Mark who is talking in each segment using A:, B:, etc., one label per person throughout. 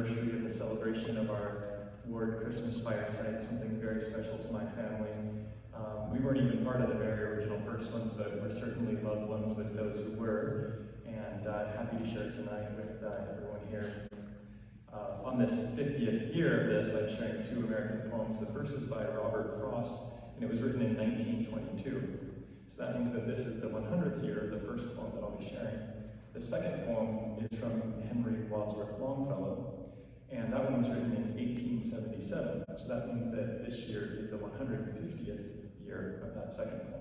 A: anniversary of the celebration of our ward Christmas fireside, something very special to my family. We weren't even part of the very original first ones, but we're certainly loved ones with those who were, and happy to share tonight with everyone here. On this 50th year of this, I'm sharing two American poems. The first is by Robert Frost, and it was written in 1922. So that means that this is the 100th year of the first poem that I'll be sharing. The second poem is from Henry Wadsworth Longfellow, and that one was written in 1877. So that means that this year is the 150th year of that second poem.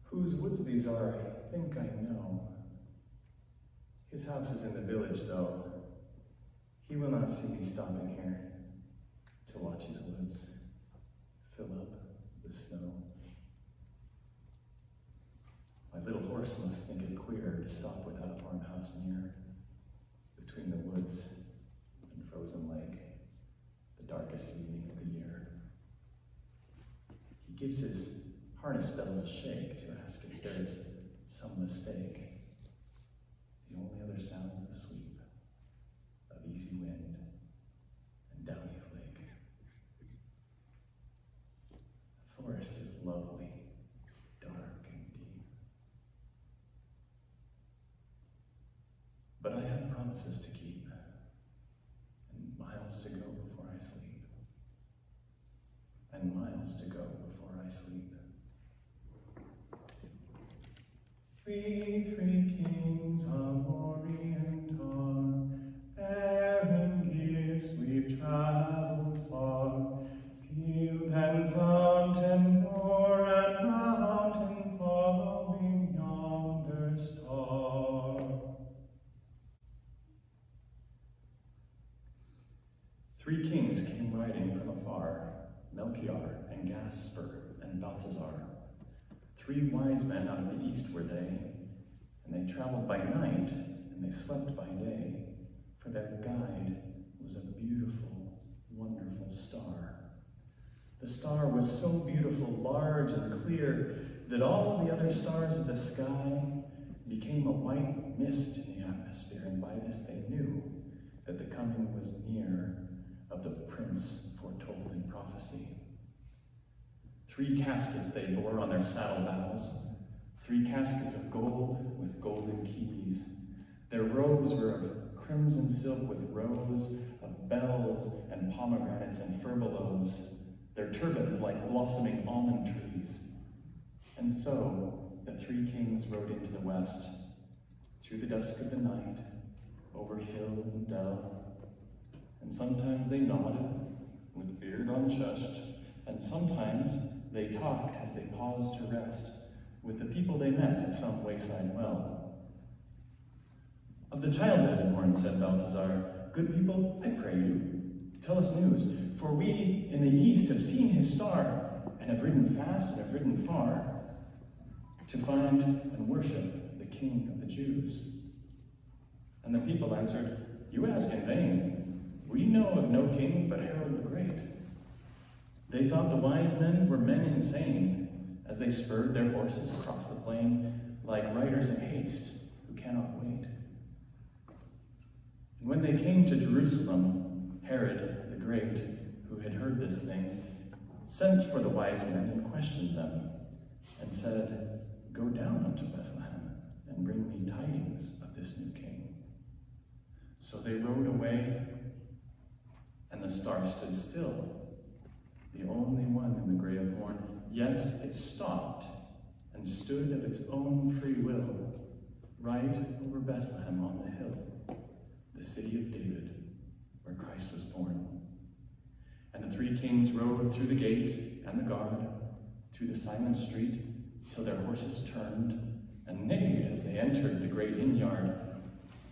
A: Whose woods these are, I think I know. His house is in the village, though. He will not see me stopping here to watch his woods fill up with snow. My little horse must think it queer to stop without a farmhouse near, between the woods and frozen lake, the darkest evening of the year. He gives his harness bells a shake to ask if there is some mistake. The only other sound's the sweep of easy wind and downy flake. The forest is lovely, dark and deep. But I have promises to keep and miles to go before I sleep. And miles to go before I sleep. We three kings of Orient are, bearing gifts we've traveled far, field and fountain, moor and mountain, following yonder star. Three kings came riding from afar, Melchior and Gaspar and Balthazar. Three wise men out of the east were they, and they traveled by night, and they slept by day, for their guide was a beautiful, wonderful star. The star was so beautiful, large and clear, that all the other stars of the sky became a white mist in the atmosphere, and by this they knew that the coming was near of the prince foretold in prophecy. 3 caskets they bore on their saddle bows, 3 caskets of gold with golden keys. Their robes were of crimson silk with rows of bells and pomegranates and furbelows, their turbans like blossoming almond trees. And so the 3 kings rode into the west, through the dusk of the night, over hill and dell. And sometimes they nodded, with beard on chest, and sometimes they talked as they paused to rest with the people they met at some wayside well. Of the child that is born, said Balthazar, good people, I pray you, tell us news, for we in the east have seen his star, and have ridden fast and have ridden far, to find and worship the King of the Jews. And the people answered, you ask in vain. We know of no king but Herod the Great. They thought the wise men were men insane, as they spurred their horses across the plain, like riders in haste who cannot wait. And when they came to Jerusalem, Herod the Great, who had heard this thing, sent for the wise men and questioned them, and said, go down unto Bethlehem, and bring me tidings of this new king. So they rode away, and the star stood still, the only one in the gray of morn. Yes, it stopped and stood of its own free will, right over Bethlehem on the hill, the city of David, where Christ was born. And the 3 kings rode through the gate and the guard, through the silent street, till their horses turned, and neighed as they entered the great inn-yard.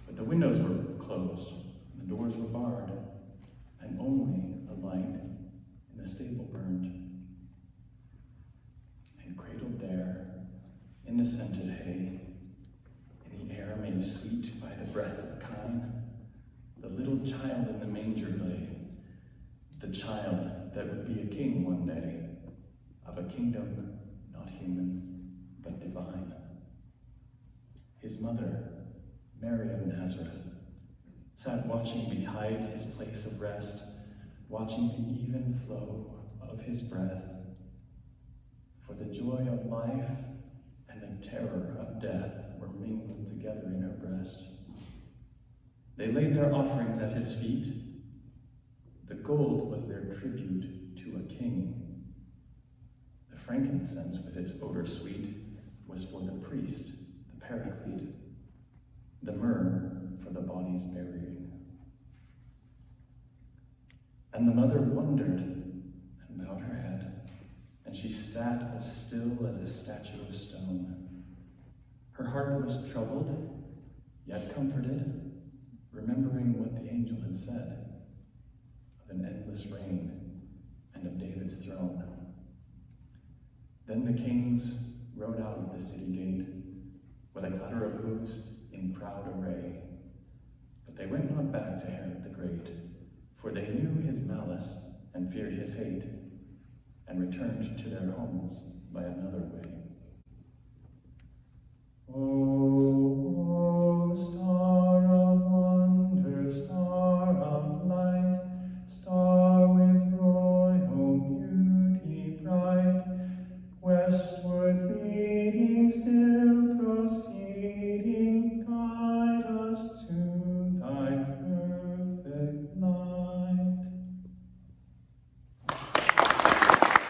A: But the windows were closed, and the doors were barred, and only a light in the stable burned. And cradled there, in the scented hay, in the air made sweet by the breath of kine, the little child in the manger lay, the child that would be a king one day, of a kingdom not human, but divine. his mother, Mary of Nazareth, sat watching beside his place of rest, watching the even flow of his breath. For the joy of life and the terror of death were mingled together in her breast. They laid their offerings at his feet. The gold was their tribute to a king. The frankincense with its odor sweet was for the priest, the paraclete. The myrrh for the body's burying. And the mother wondered and bowed her head, and she sat as still as a statue of stone. Her heart was troubled, yet comforted, remembering what the angel had said of an endless reign and of David's throne. Then the kings rode out of the city gate with a clatter of hoofs in proud array. But they went not back to Herod the Great, for they knew his malice and feared his hate, and returned to their homes by another way. Oh,